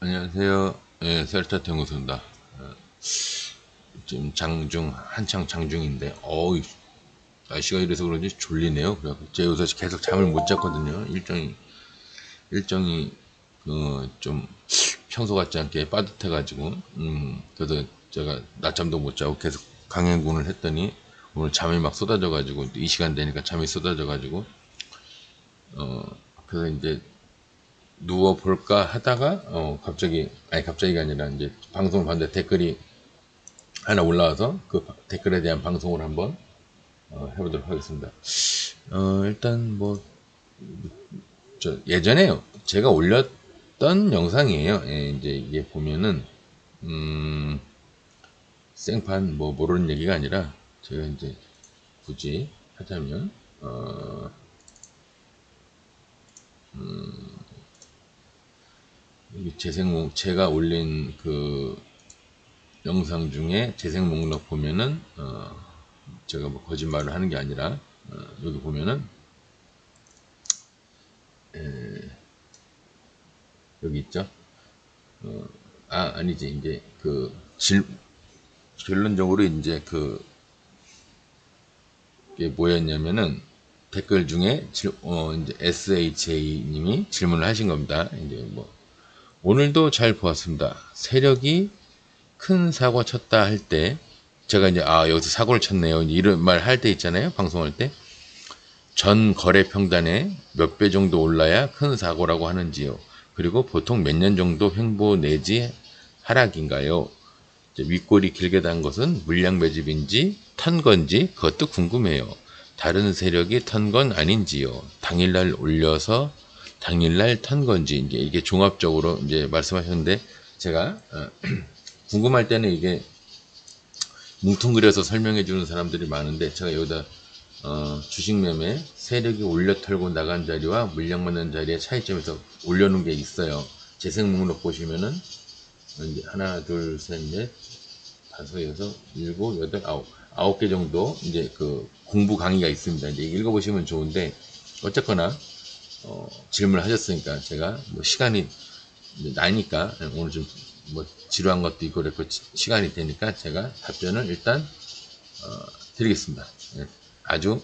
안녕하세요. 예, 셀타트 연구소입니다. 지금 한창 장중인데, 날씨가 이래서 그런지 졸리네요. 그래갖고, 제 요새 계속 잠을 못 잤거든요. 일정이, 좀, 평소 같지 않게 빠듯해가지고, 그래서 제가 낮잠도 못 자고 계속 강행군을 했더니, 오늘 잠이 막 쏟아져가지고, 이 시간 되니까 잠이 쏟아져가지고, 그래서 이제, 누워볼까 하다가, 갑자기가 아니라 이제 방송 봤는데 댓글이 하나 올라와서 그 댓글에 대한 방송을 한번 해보도록 하겠습니다. 일단 뭐, 예전에 제가 올렸던 영상이에요. 예, 이제 이게 보면은, 음, 생판 뭐 모르는 얘기가 아니라 제가 이제 굳이 하자면, 제가 올린 그 영상 중에 재생 목록 보면은, 제가 뭐 거짓말을 하는 게 아니라, 여기 보면은, 여기 있죠? 아니지. 이제 결론적으로 이제 이게 뭐였냐면은, 댓글 중에, 이제 SHA님이 질문을 하신 겁니다. 이제 뭐, 오늘도 잘 보았습니다. 세력이 큰 사고 쳤다 할 때, 제가 이제, 여기서 사고를 쳤네요. 이런 말 할 때 있잖아요. 방송할 때. 전 거래 평단에 몇 배 정도 올라야 큰 사고라고 하는지요. 그리고 보통 몇 년 정도 횡보 내지 하락인가요? 윗골이 길게 단 것은 물량 매집인지 턴 건지 그것도 궁금해요. 다른 세력이 턴 건 아닌지요. 당일날 올려서 당일날 턴 건지 이제 이게 종합적으로 이제 말씀하셨는데 제가 궁금할 때는 이게 뭉뚱그려서 설명해 주는 사람들이 많은데 제가 여기다 주식 매매 세력이 올려 털고 나간 자리와 물량 맞는 자리의 차이점에서 올려놓은 게 있어요. 재생 목록 보시면은 이제 하나, 둘, 셋, 넷, 다섯, 여섯, 일곱, 여덟, 아홉 개 정도 이제 그 공부 강의가 있습니다. 이제 읽어보시면 좋은데 어쨌거나 질문을 하셨으니까 제가 뭐 시간이 나니까 오늘 좀 뭐 지루한 것도 있고 그랬고 시간이 되니까 제가 답변을 일단 드리겠습니다. 예. 아주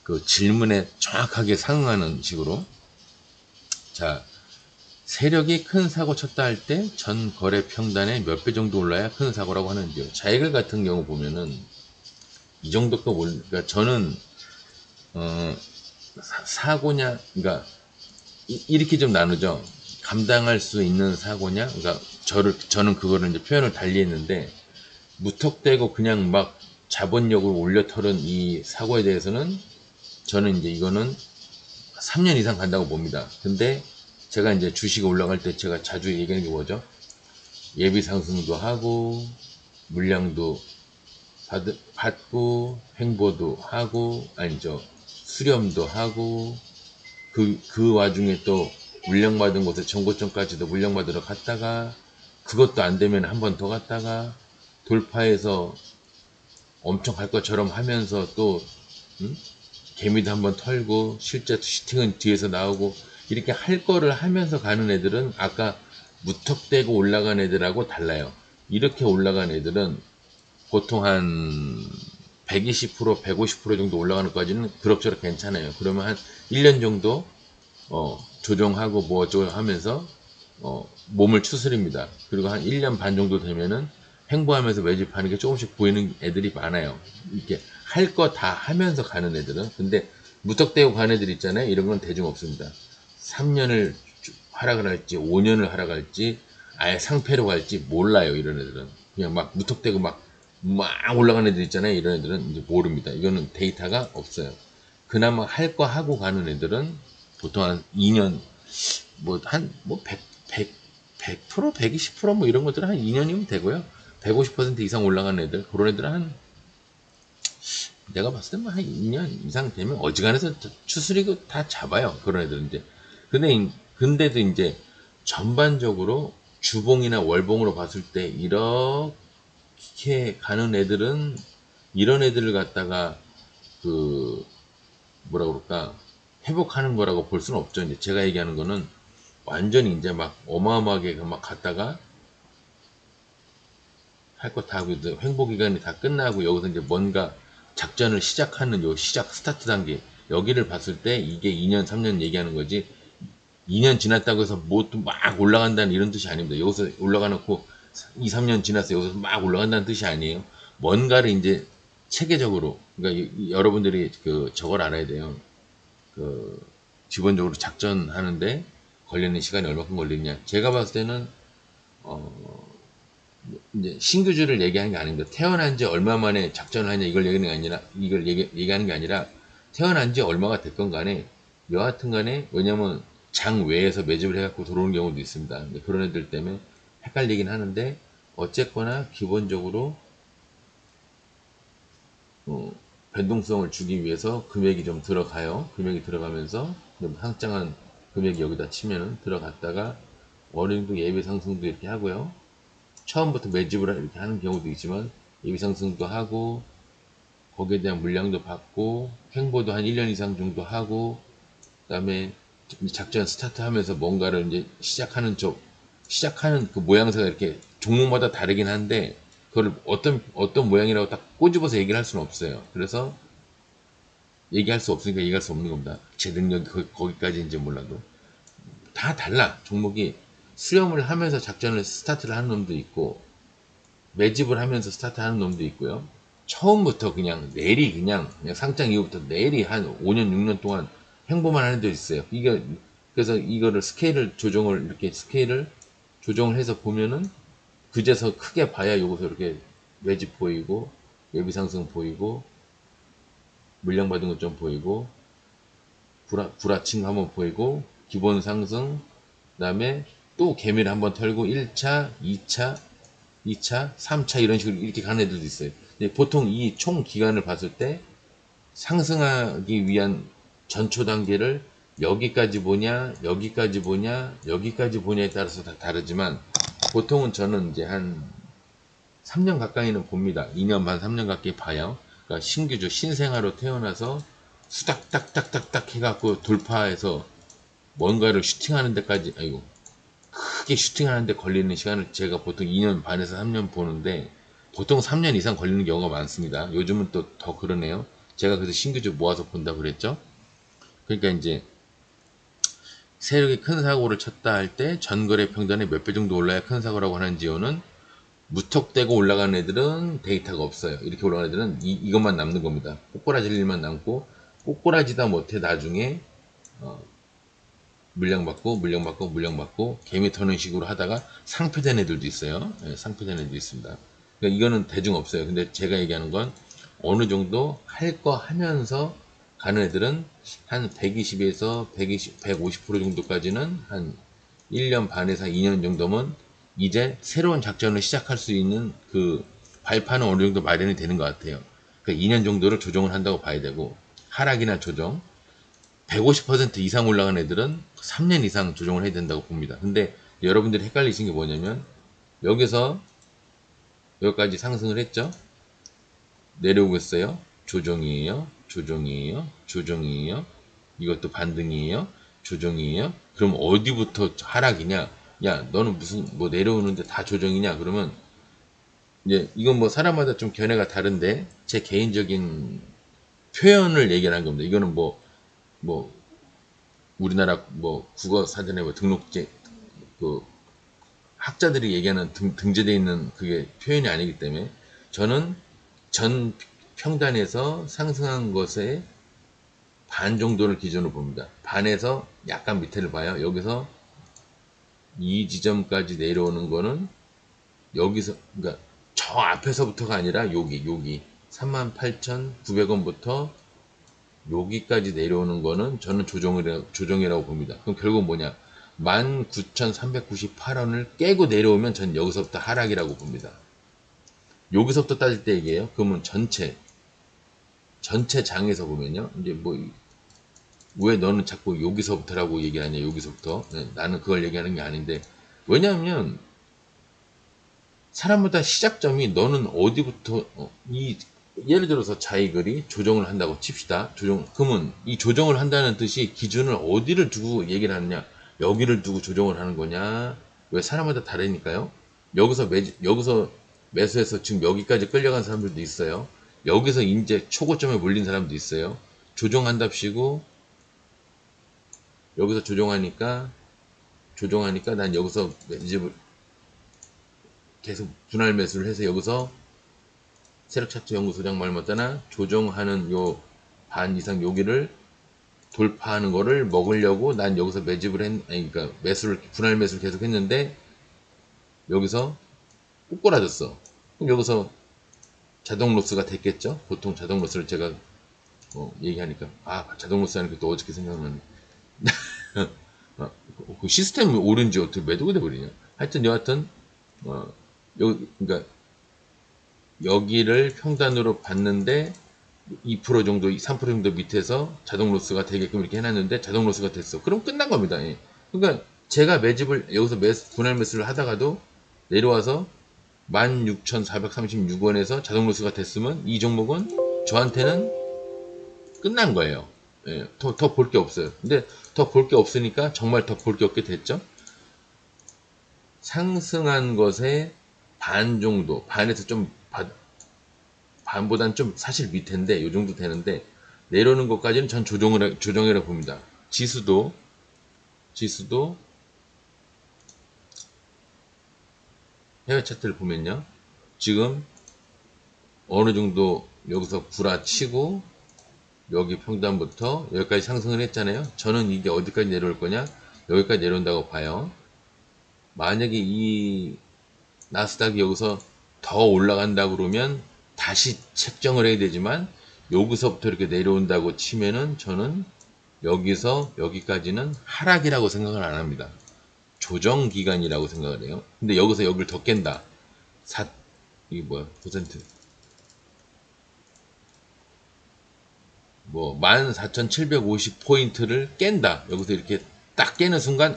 그 질문에 정확하게 상응하는 식으로. 자, 세력이 큰 사고 쳤다 할 때 전 거래 평단에 몇 배 정도 올라야 큰 사고라고 하는데요. 자이글 같은 경우 보면은 이 정도가 그러니까 저는 사고냐, 그러니까 이렇게 좀 나누죠. 감당할 수 있는 사고냐, 그러니까 저는 그거를 이제 표현을 달리 했는데 무턱대고 그냥 막 자본력을 올려 털은 이 사고에 대해서는 저는 이제 이거는 3년 이상 간다고 봅니다. 근데 제가 이제 주식이 올라갈 때 제가 자주 얘기하는 게 뭐죠? 예비 상승도 하고 물량도 받고 횡보도 하고 아니죠. 수렴도 하고 그 와중에 또 물량받은 곳에 정고점까지도 물량받으러 갔다가 그것도 안 되면 한 번 더 갔다가 돌파해서 엄청 갈 것처럼 하면서 또 개미도 한번 털고 실제 슈팅은 뒤에서 나오고 이렇게 할 거를 하면서 가는 애들은 아까 무턱대고 올라간 애들하고 달라요. 이렇게 올라간 애들은 보통 한 120%, 150% 정도 올라가는 것까지는 그럭저럭 괜찮아요. 그러면 한 1년 정도 조정하고 뭐 어쩌고 하면서 몸을 추스립니다. 그리고 한 1년 반 정도 되면은 횡보하면서 매집하는 게 조금씩 보이는 애들이 많아요. 이렇게 할 거 다 하면서 가는 애들은. 근데 무턱대고 가는 애들 있잖아요. 이런 건 대중 없습니다. 3년을 하락을 할지 5년을 하락할지 아예 상패로 갈지 몰라요. 이런 애들은 그냥 막 무턱대고 막 올라가는 애들 있잖아요. 이런 애들은 이제 모릅니다. 이거는 데이터가 없어요. 그나마 할 거 하고 가는 애들은 보통 한 2년 뭐 100%, 120%뭐 이런 것들은 한 2년이면 되고요. 150% 이상 올라가는 애들, 그런 애들은 내가 봤을 때 한 2년 이상 되면 어지간해서 추스리고 다 잡아요. 그런 애들은 이제. 근데도 이제 전반적으로 주봉이나 월봉으로 봤을 때 이렇게 가는 애들은 이런 애들을 갖다가 뭐라 그럴까 회복하는 거라고 볼 수는 없죠. 이제 제가 얘기하는 거는 완전히 이제 막 어마어마하게 막 갔다가 할 거 다 하고 이제 횡보 기간이 다 끝나고 여기서 이제 뭔가 작전을 시작하는 요 시작 스타트 단계 여기를 봤을 때 이게 2년 3년 얘기하는 거지 2년 지났다고 해서 뭐 또 막 올라간다는 이런 뜻이 아닙니다. 여기서 올라가 놓고 2, 3년 지났어요. 여기서 막 올라간다는 뜻이 아니에요. 뭔가를 이제 체계적으로 그러니까 여러분들이 그 저걸 알아야 돼요. 그 기본적으로 작전하는데 걸리는 시간이 얼마큼 걸리냐. 제가 봤을 때는 이제 신규주를 얘기하는 게 아닙니다. 태어난 지 얼마 만에 작전을 하냐 이걸 얘기하는 게 아니라 이걸 얘기하는 게 아니라 태어난 지 얼마가 됐건 간에 여하튼 간에 왜냐면 장 외에서 매집을 해갖고 들어오는 경우도 있습니다. 그런 애들 때문에 헷갈리긴 하는데 어쨌거나 기본적으로 어, 변동성을 주기 위해서 금액이 좀 들어가요. 금액이 들어가면서 좀 상장한 금액이 여기다 치면은 들어갔다가 어느 정도 예비 상승도 이렇게 하고요. 처음부터 매집을 이렇게 하는 경우도 있지만 예비 상승도 하고 거기에 대한 물량도 받고 횡보도 한 1년 이상 정도 하고 그다음에 작전 스타트 하면서 뭔가를 이제 시작하는 그 모양새가 이렇게 종목마다 다르긴 한데 그걸 어떤 모양이라고 딱 꼬집어서 얘기를 할 수는 없어요. 그래서 얘기할 수 없으니까 얘기할 수 없는 겁니다. 제 능력이 거기까지인지 몰라도 다 달라. 종목이 수렴을 하면서 작전을 스타트를 하는 놈도 있고 매집을 하면서 스타트하는 놈도 있고요. 처음부터 그냥 내리 그냥 상장 이후부터 내리 한 5년 6년 동안 행보만 하는 데 있어요. 이게 그래서 이거를 스케일을 조정을 이렇게 스케일을 조정을 해서 보면은 그제서 크게 봐야 여기서 이렇게 매집 보이고 예비 상승 보이고 물량 받은 것 좀 보이고 불하층 한번 보이고 기본 상승 그다음에 또 개미를 한번 털고 1차, 2차 2차, 3차 이런 식으로 이렇게 가는 애들도 있어요. 보통 이 총 기간을 봤을 때 상승하기 위한 전초 단계를 여기까지 보냐, 여기까지 보냐, 여기까지 보냐에 따라서 다 다르지만 보통은 저는 이제 한 3년 가까이는 봅니다. 2년 반, 3년 가까이 봐요. 그러니까 신규주, 신생아로 태어나서 수닥닥닥닥닥 해갖고 돌파해서 뭔가를 슈팅하는 데까지, 아이고, 크게 슈팅하는데 걸리는 시간을 제가 보통 2년 반에서 3년 보는데 보통 3년 이상 걸리는 경우가 많습니다. 요즘은 또 더 그러네요. 제가 그래서 신규주 모아서 본다고 그랬죠. 그러니까 이제 세력이 큰 사고를 쳤다 할 때 전거래 평단에 몇 배 정도 올라야 큰 사고라고 하는 지호는 무턱대고 올라가는 애들은 데이터가 없어요. 이렇게 올라가는 애들은 이것만 남는 겁니다. 꼬꼬라질 일만 남고 꼬꼬라지다 못해 나중에 물량받고 개미 터는 식으로 하다가 상폐된 애들도 있어요. 예, 상폐된 애들도 있습니다. 그러니까 이거는 대중 없어요. 근데 제가 얘기하는 건 어느 정도 할 거 하면서 가는 애들은 한 120에서 150% 정도까지는 한 1년 반에서 2년 정도면 이제 새로운 작전을 시작할 수 있는 그 발판은 어느 정도 마련이 되는 것 같아요. 그러니까 2년 정도를 조정을 한다고 봐야 되고 하락이나 조정 150% 이상 올라간 애들은 3년 이상 조정을 해야 된다고 봅니다. 근데 여러분들이 헷갈리신 게 뭐냐면 여기서 여기까지 상승을 했죠. 내려오고 있어요. 조정이에요. 조정이에요. 조정이에요. 이것도 반등이에요. 조정이에요. 그럼 어디부터 하락이냐? 야, 너는 무슨 뭐 내려오는데 다 조정이냐? 그러면 이제 이건 뭐 사람마다 좀 견해가 다른데 제 개인적인 표현을 얘기하는 겁니다. 이거는 뭐 우리나라 뭐 국어 사전에 뭐 등록제 그 학자들이 얘기하는 등재되어 있는 그게 표현이 아니기 때문에 저는 전 평단에서 상승한 것의 반 정도를 기준으로 봅니다. 반에서 약간 밑에를 봐요. 여기서 이 지점까지 내려오는 거는 여기서 그러니까 저 앞에서부터가 아니라 여기 38,900원부터 여기까지 내려오는 거는 저는 조정이라고 봅니다. 그럼 결국 뭐냐? 19,398원을 깨고 내려오면 전 여기서부터 하락이라고 봅니다. 여기서부터 따질 때 얘기해요. 그러면 전체 장에서 보면요. 이제 뭐, 왜 너는 자꾸 여기서부터라고 얘기하냐, 여기서부터. 네, 나는 그걸 얘기하는 게 아닌데. 왜냐하면, 사람마다 시작점이 너는 어디부터, 예를 들어서 자이글이 조정을 한다고 칩시다. 그러면 이 조정을 한다는 뜻이 기준을 어디를 두고 얘기를 하느냐. 여기를 두고 조정을 하는 거냐? 왜 사람마다 다르니까요. 여기서 매수해서 지금 여기까지 끌려간 사람들도 있어요. 여기서 이제 초고점에 몰린 사람도 있어요. 조정한답시고 여기서 조정하니까 난 여기서 이제 계속 분할 매수를 해서 여기서 세력차트 연구소장 말 맞다나 조정하는 요 반 이상 여기를 돌파하는 거를 먹으려고 난 여기서 아니, 그러니까 분할 매수를 계속 했는데 여기서 꼬꾸라졌어. 그럼 여기서 자동 로스가 됐겠죠? 보통 자동 로스를 제가 얘기하니까 자동 로스 하니까 또 어저께 생각나는 그 시스템이 옳은지 어떻게 매도가 돼버리냐. 하여튼 여하튼 그러니까 여기를 평단으로 봤는데 2% 정도, 3% 정도 밑에서 자동 로스가 되게끔 이렇게 해놨는데 자동 로스가 됐어. 그럼 끝난 겁니다. 예. 그러니까 제가 매집을 여기서 분할 매수를 하다가도 내려와서 16,436원에서 자동 로스가 됐으면 이 종목은 저한테는 끝난 거예요. 예, 더 볼 게 없어요. 근데 더 볼 게 없으니까 정말 더 볼 게 없게 됐죠. 상승한 것의 반 정도, 반에서 좀 반보단 좀 사실 밑인데 요 정도 되는데 내려오는 것까지는 전 조정이라고 봅니다. 지수도 해외 차트를 보면요. 지금 어느 정도 여기서 구라치고 여기 평단부터 여기까지 상승을 했잖아요. 저는 이게 어디까지 내려올 거냐? 여기까지 내려온다고 봐요. 만약에 이 나스닥이 여기서 더 올라간다 그러면 다시 책정을 해야 되지만 여기서부터 이렇게 내려온다고 치면은 저는 여기서 여기까지는 하락이라고 생각을 안 합니다. 조정 기간이라고 생각을 해요. 근데 여기서 여기를 더 깬다. 이게 뭐야? 퍼센트. 14,750포인트를 깬다. 여기서 이렇게 딱 깨는 순간,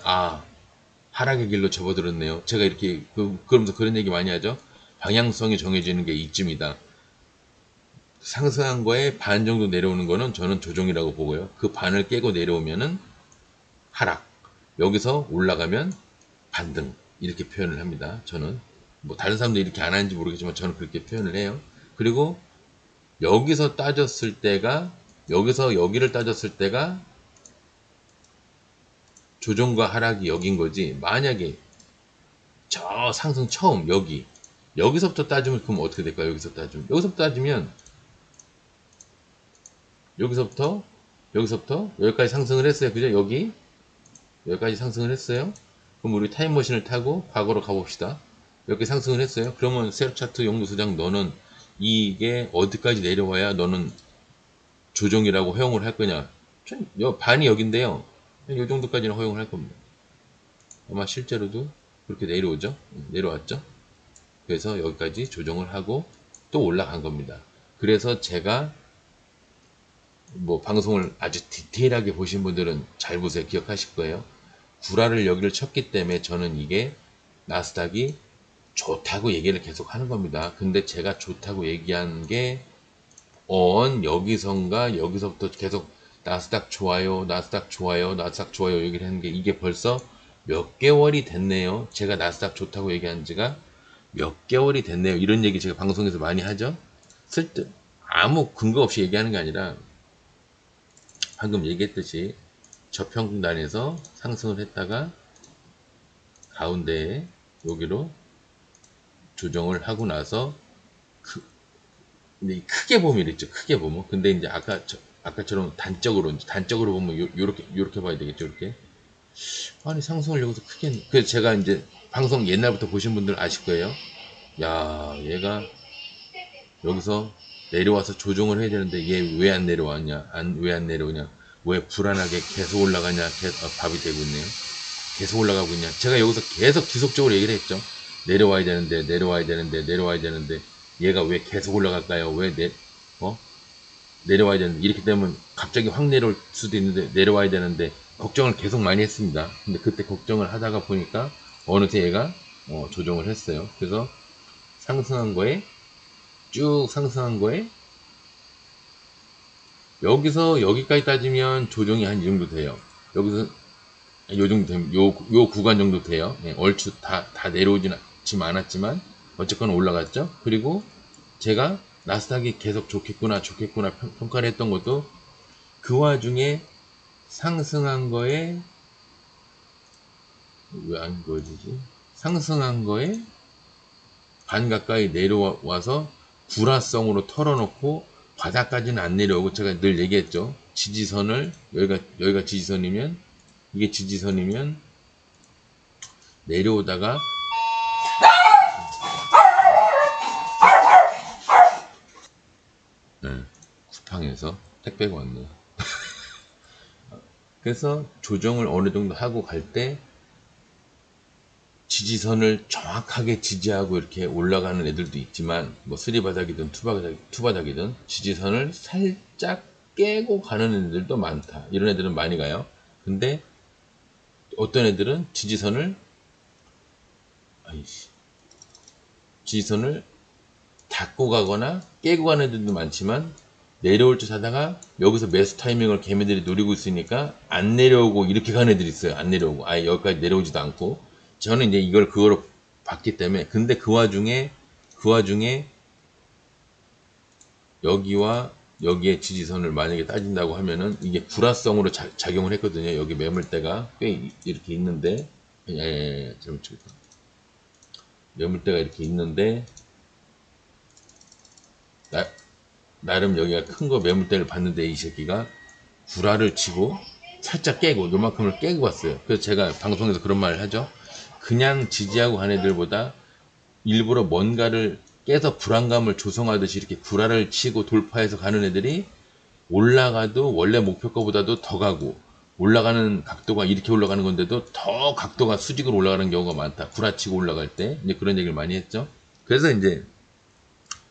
하락의 길로 접어들었네요. 제가 이렇게, 그러면서 그런 얘기 많이 하죠. 방향성이 정해지는 게 이쯤이다. 상승한 거에 반 정도 내려오는 거는 저는 조정이라고 보고요. 그 반을 깨고 내려오면은 하락. 여기서 올라가면 반등. 이렇게 표현을 합니다. 저는. 다른 사람도 이렇게 안 하는지 모르겠지만 저는 그렇게 표현을 해요. 그리고 여기서 여기를 따졌을 때가 조정과 하락이 여긴 거지. 만약에 저 상승 처음 여기서부터 따지면 그럼 어떻게 될까요? 여기서부터 따지면 여기서부터 여기까지 상승을 했어요. 그죠? 여기까지 상승을 했어요. 그럼 우리 타임머신을 타고 과거로 가봅시다. 여기 상승을 했어요. 그러면 세력차트 연구소장 너는 이게 어디까지 내려와야 너는 조정이라고 허용을 할 거냐? 반이 여긴데요. 이 정도까지는 허용을 할 겁니다. 아마 실제로도 그렇게 내려왔죠. 그래서 여기까지 조정을 하고 또 올라간 겁니다. 그래서 제가 방송을 아주 디테일하게 보신 분들은 잘 보세요. 기억하실 거예요. 구라를 여기를 쳤기 때문에 저는 이게 나스닥이 좋다고 얘기를 계속 하는 겁니다. 근데 제가 좋다고 얘기한 게 여기선가 여기서부터 계속 나스닥 좋아요 얘기를 하는 게 이게 벌써 몇 개월이 됐네요. 제가 나스닥 좋다고 얘기한 지가 몇 개월이 됐네요. 이런 얘기 제가 방송에서 많이 하죠. 아무 근거 없이 얘기하는 게 아니라 방금 얘기했듯이 저평단에서 상승을 했다가 가운데에 여기로 조정을 하고 나서 근데 크게 보면 이랬죠. 크게 보면. 근데 이제 아까처럼 단적으로 보면 요렇게 봐야 되겠죠. 이렇게. 아니 상승을 여기서 크게. 그래서 제가 이제 방송 옛날부터 보신 분들 아실 거예요. 야, 얘가 여기서 내려와서 조정을 해야 되는데 얘 왜 안 내려왔냐? 왜 안 내려오냐? 왜 불안하게 계속 올라가냐? 밥이 되고 있네요. 계속 올라가고 있냐? 제가 여기서 계속 지속적으로 얘기를 했죠. 내려와야 되는데 얘가 왜 계속 올라갈까요? 내려와야 되는데 이렇게 되면 갑자기 확 내려올 수도 있는데 내려와야 되는데 걱정을 계속 많이 했습니다. 근데 그때 걱정을 하다가 보니까 어느새 얘가 조정을 했어요. 그래서 쭉 상승한 거에 여기서 여기까지 따지면 조정이 한 이 정도 돼요. 여기서 요 정도 되면, 요 구간 정도 돼요. 예, 얼추 다 내려오진 않았지만, 어쨌거나 올라갔죠. 그리고 제가 나스닥이 계속 좋겠구나, 좋겠구나 평가를 했던 것도 그 와중에 상승한 거에, 왜 안 보여지지? 상승한 거에 반 가까이 내려와서 불화성으로 털어놓고 바닥까지는 안 내려오고, 제가 늘 얘기했죠. 지지선을, 여기가 지지선이면, 이게 지지선이면 내려오다가, 네, 쿠팡에서 택배가 왔네요. 그래서 조정을 어느 정도 하고 갈 때 지지선을 정확하게 지지하고 이렇게 올라가는 애들도 있지만, 뭐 쓰리바닥이든 투바닥이든 지지선을 살짝 깨고 가는 애들도 많다. 이런 애들은 많이 가요. 근데 어떤 애들은 지지선을 닫고 가거나 깨고 가는 애들도 많지만, 내려올 듯 하다가 여기서 매수 타이밍을 개미들이 노리고 있으니까 안 내려오고 이렇게 가는 애들이 있어요. 안 내려오고 아예 여기까지 내려오지도 않고. 저는 이제 그거로 봤기 때문에. 근데 그 와중에 여기와 여기에 지지선을 만약에 따진다고 하면은 이게 불화성으로 작용을 했거든요. 여기 매물대가 꽤 이렇게 있는데, 잘못 찍었다. 매물대가 이렇게 있는데, 나름 여기가 큰 거 매물대를 봤는데, 이 새끼가 구라를 치고 살짝 깨고 요만큼을 깨고 왔어요. 그래서 제가 방송에서 그런 말을 하죠. 그냥 지지하고 간 애들보다 일부러 뭔가를 깨서 불안감을 조성하듯이 이렇게 구라를 치고 돌파해서 가는 애들이 올라가도 원래 목표가보다도 더 가고, 올라가는 각도가 이렇게 올라가는 건데도 더 각도가 수직으로 올라가는 경우가 많다. 구라치고 올라갈 때 이제 그런 얘기를 많이 했죠. 그래서 이제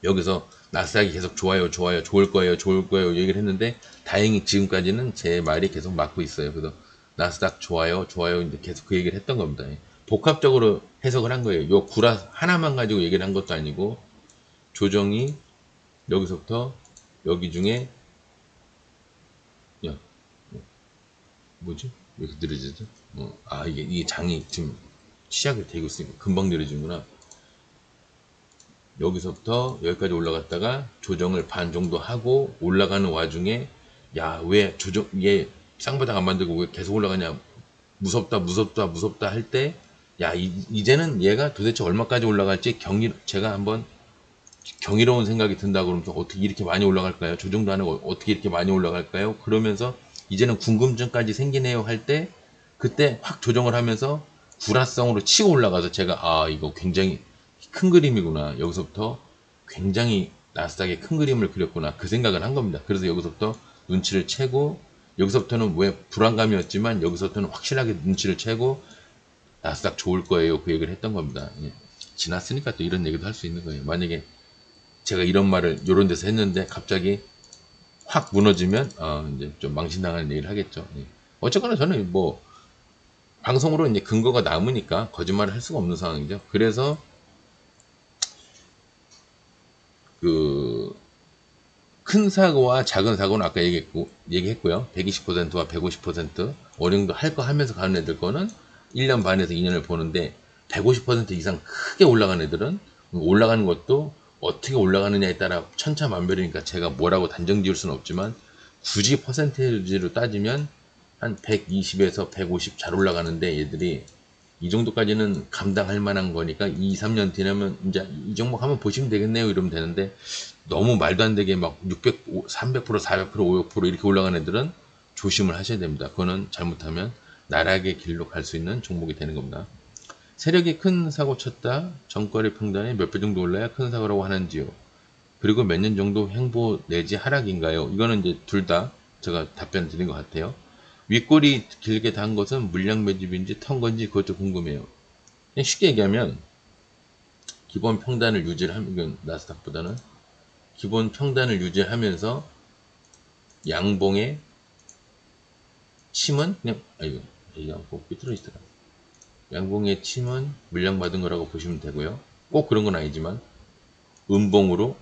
여기서 나스닥이 계속 좋아요, 좋을 거예요 얘기를 했는데, 다행히 지금까지는 제 말이 계속 맞고 있어요. 그래서 나스닥 좋아요 이제 계속 그 얘기를 했던 겁니다. 복합적으로 해석을 한 거예요. 요 구라 하나만 가지고 얘기를 한 것도 아니고, 조정이 여기서부터 여기 중에, 야, 뭐지? 왜 이렇게 느려지죠? 이게 장이 지금 시작이 되고 있으니까 금방 느려지는구나. 여기서부터 여기까지 올라갔다가 조정을 반 정도 하고 올라가는 와중에, 야, 왜 얘 쌍바닥 안 만들고 왜 계속 올라가냐, 무섭다 할 때, 야, 이제는 얘가 도대체 얼마까지 올라갈지 제가 한번 경이로운 생각이 든다 그러면서, 어떻게 이렇게 많이 올라갈까요? 조정도 안 하고 어떻게 이렇게 많이 올라갈까요? 그러면서 이제는 궁금증까지 생기네요 할 때, 그때 확 조정을 하면서 불화성으로 치고 올라가서, 제가 이거 굉장히 큰 그림이구나, 여기서부터 굉장히 나스닥의 큰 그림을 그렸구나, 그 생각을 한 겁니다. 그래서 여기서부터 눈치를 채고, 여기서부터는 왜 불안감이었지만 여기서부터는 확실하게 눈치를 채고 나스닥 좋을 거예요, 그 얘기를 했던 겁니다. 예. 지났으니까 또 이런 얘기도 할 수 있는 거예요. 만약에 제가 이런 말을 이런 데서 했는데 갑자기 확 무너지면 이제 좀 망신당하는 얘기를 하겠죠. 예. 어쨌거나 저는 뭐 방송으로 이제 근거가 남으니까 거짓말을 할 수가 없는 상황이죠. 그래서 그 큰 사고와 작은 사고는 아까 얘기했고요. 120%와 150% 어느 정도 할 거 하면서 가는 애들 거는 1년 반에서 2년을 보는데, 150% 이상 크게 올라가는 애들은 올라가는 것도 어떻게 올라가느냐에 따라 천차만별이니까 제가 뭐라고 단정 지을 수는 없지만, 굳이 퍼센테이지로 따지면 한 120에서 150 잘 올라가는데, 얘들이 이 정도까지는 감당할 만한 거니까 2, 3년 뒤라면 이제 이 종목 한번 보시면 되겠네요 이러면 되는데, 너무 말도 안 되게 막 600, 300%, 400%, 500% 이렇게 올라가는 애들은 조심을 하셔야 됩니다. 그거는 잘못하면 나락의 길로 갈 수 있는 종목이 되는 겁니다. 세력이 큰 사고 쳤다. 정거래 평단에 몇 배 정도 올라야 큰 사고라고 하는지요. 그리고 몇 년 정도 횡보 내지 하락인가요? 이거는 이제 둘 다 제가 답변 드린 것 같아요. 윗골이 길게 단 것은 물량 매집인지 턴 건지 그것도 궁금해요. 그냥 쉽게 얘기하면, 기본 평단을 유지를 하면, 나스닥보다는 기본 평단을 유지하면서 양봉의 침은 그냥, 양봉 삐뚤어 있더라. 양봉의 침은 물량 받은 거라고 보시면 되고요. 꼭 그런 건 아니지만 음봉으로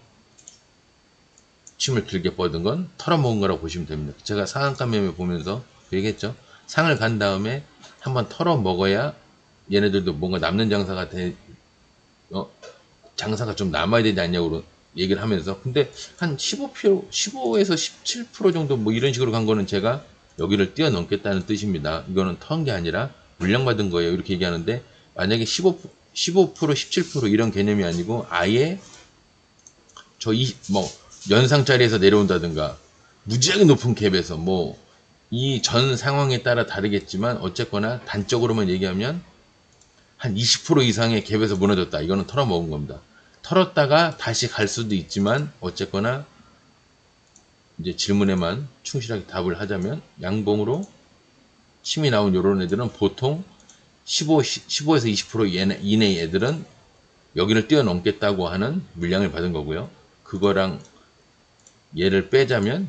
침을 길게 뻗은 건 털어먹은 거라고 보시면 됩니다. 제가 상한가 매매 보면서 얘기했죠. 상을 간 다음에 한번 털어 먹어야 얘네들도 뭔가 남는 장사가 장사가 좀 남아야 되지 않냐고 얘기를 하면서, 근데 한 15%, 15에서 17% 정도 뭐 이런 식으로 간 거는 제가 여기를 뛰어넘겠다는 뜻입니다. 이거는 턴 게 아니라 물량받은 거예요. 이렇게 얘기하는데, 만약에 15%, 17% 이런 개념이 아니고 아예 뭐 연상짜리에서 내려온다든가 무지하게 높은 갭에서 뭐 이 전 상황에 따라 다르겠지만 어쨌거나 단적으로만 얘기하면 한 20% 이상의 갭에서 무너졌다. 이거는 털어먹은 겁니다. 털었다가 다시 갈 수도 있지만 어쨌거나 이제 질문에만 충실하게 답을 하자면 양봉으로 침이 나온 요런 애들은 보통 15에서 20% 이내의 애들은 여기를 뛰어넘겠다고 하는 물량을 받은 거고요. 그거랑 얘를 빼자면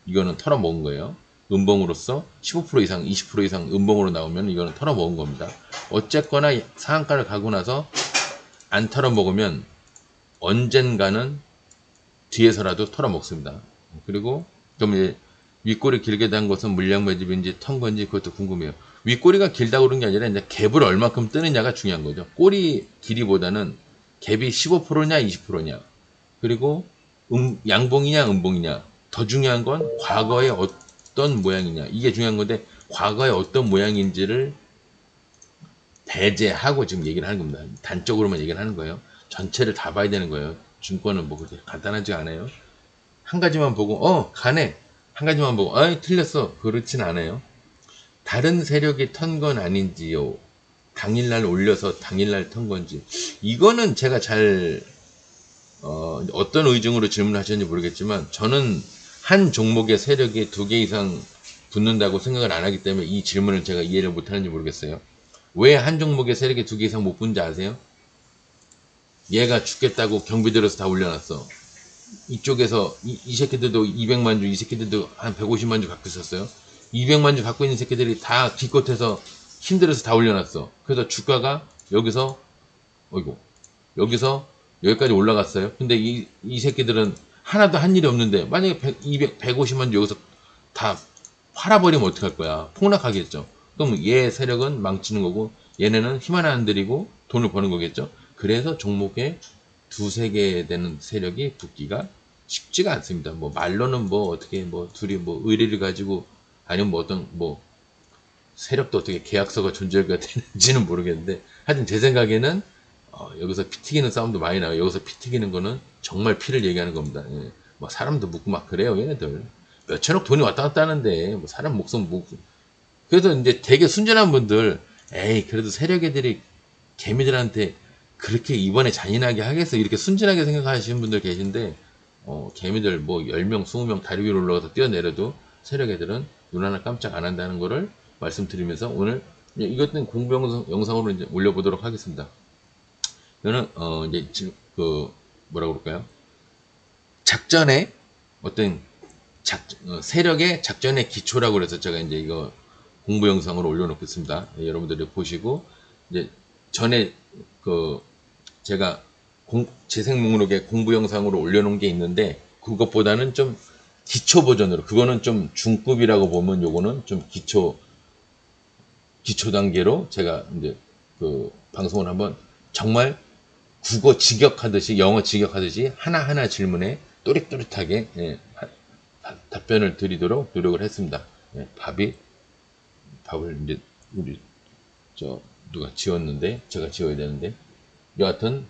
이거는 털어먹은 거예요. 음봉으로서 15% 이상, 20% 이상 음봉으로 나오면 이거는 털어먹은 겁니다. 어쨌거나 상한가를 가고 나서 안 털어먹으면 언젠가는 뒤에서라도 털어먹습니다. 그리고 그럼 이제 윗꼬리 길게 단 것은 물량 매집인지 턴 건지 그것도 궁금해요. 윗꼬리가 길다고 그런 게 아니라 이제 갭을 얼마큼 뜨느냐가 중요한 거죠. 꼬리 길이보다는 갭이 15%냐 20%냐, 그리고 양봉이냐 음봉이냐, 더 중요한 건 과거에 어떤 모양이냐, 이게 중요한 건데 과거에 어떤 모양인지를 배제하고 지금 얘기를 하는 겁니다. 단적으로만 얘기를 하는 거예요. 전체를 다 봐야 되는 거예요. 증권은 뭐 그렇게 간단하지 않아요. 한 가지만 보고 가네, 한 가지만 보고 틀렸어, 그렇진 않아요. 다른 세력이 턴 건 아닌지요, 당일날 올려서 당일날 턴 건지, 이거는 제가 잘 어떤 의중으로 질문하셨는지 모르겠지만 저는 한 종목의 세력이 2개 이상 붙는다고 생각을 안 하기 때문에 이 질문을 제가 이해를 못 하는지 모르겠어요. 왜 한 종목의 세력이 2개 이상 못 붙는지 아세요? 얘가 죽겠다고 경비 들어서 다 올려놨어. 이쪽에서 이 새끼들도 200만 주, 이 새끼들도 한 150만 주 갖고 있었어요. 200만 주 갖고 있는 새끼들이 다 기껏해서 힘들어서 다 올려놨어. 그래서 주가가 여기서 여기까지 올라갔어요. 근데 이 새끼들은 하나도 한 일이 없는데 만약에 150만 주 여기서 다 팔아버리면 어떡할 거야? 폭락하겠죠. 그럼 얘 세력은 망치는 거고 얘네는 힘 하나 안 들이고 돈을 버는 거겠죠. 그래서 종목에 2-3개 되는 세력이 붙기가 쉽지가 않습니다. 뭐 말로는 뭐 어떻게 뭐 둘이 뭐 의리를 가지고 아니면 뭐 어떤 뭐 세력도 어떻게 계약서가 존재가 되는지는 모르겠는데, 하여튼 제 생각에는 여기서 피 튀기는 싸움도 많이 나요. 여기서 피 튀기는 거는 정말 피를 얘기하는 겁니다. 예. 뭐 사람도 묻고 막 그래요, 얘네들. 몇천억 돈이 왔다 갔다 하는데 뭐 사람 목숨 그래서 이제 되게 순진한 분들, 에이 그래도 세력 애들이 개미들한테 그렇게 이번에 잔인하게 하겠어, 이렇게 순진하게 생각하시는 분들 계신데, 개미들 뭐 10명 20명 다리 위로 올라가서 뛰어내려도 세력 애들은 눈 하나 깜짝 안 한다는 거를 말씀드리면서 오늘 이것은 공부 영상으로 이제 올려보도록 하겠습니다. 이거는 이제 뭐라 그럴까요? 작전의 어떤 세력의 작전의 기초라고 그래서 제가 이제 이거 공부 영상으로 올려놓겠습니다. 여러분들이 보시고, 이제 전에 제가 재생 목록에 공부 영상으로 올려놓은 게 있는데 그것보다는 좀 기초 버전으로, 그거는 좀 중급이라고 보면 요거는 좀 기초 단계로 제가 이제 방송을 한번 정말 국어 직역하듯이 영어 직역하듯이 하나하나 질문에 또렷또렷하게 답변을 드리도록 노력을 했습니다. 밥을 이제 우리 누가 지웠는데 제가 지워야 되는데, 여하튼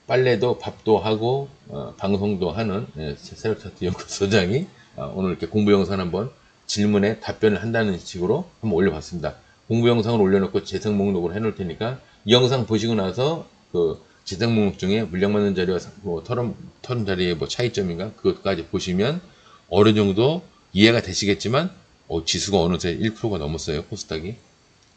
빨래도 밥도 하고 방송도 하는 세력차트 연구소장이 오늘 이렇게 공부 영상 한번 질문에 답변을 한다는 식으로 한번 올려봤습니다. 공부 영상을 올려놓고 재생 목록을 해놓을 테니까 이 영상 보시고 나서 재생 목록 중에 물량 맞는 자리와 뭐 털은 자리의 뭐 차이점인가 그것까지 보시면 어느 정도 이해가 되시겠지만 지수가 어느새 1%가 넘었어요, 코스닥이.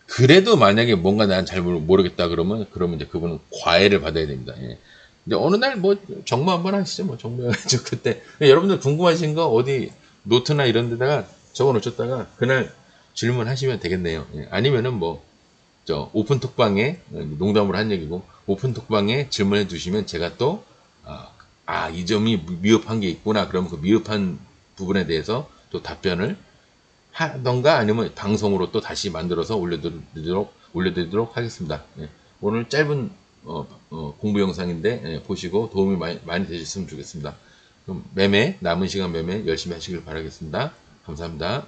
그래도 만약에 뭔가 난 잘 모르겠다 그러면 이제 그분은 과외를 받아야 됩니다. 예. 근데 어느 날 뭐 정모 한번 하시죠. 뭐 정모해가지고 그때 여러분들 궁금하신 거 어디 노트나 이런 데다가 적어 놓으셨다가 그날 질문하시면 되겠네요. 예. 아니면은 뭐 오픈톡방에, 농담으로 한 얘기고, 오픈톡방에 질문해 주시면 제가 또 이 점이 미흡한 게 있구나 그러면 그 미흡한 부분에 대해서 또 답변을 하던가 아니면 방송으로 또 다시 만들어서 올려드리도록 하겠습니다. 예. 오늘 짧은 공부 영상인데 보시고 도움이 많이 되셨으면 좋겠습니다. 그럼 남은 시간 매매 열심히 하시길 바라겠습니다. 감사합니다.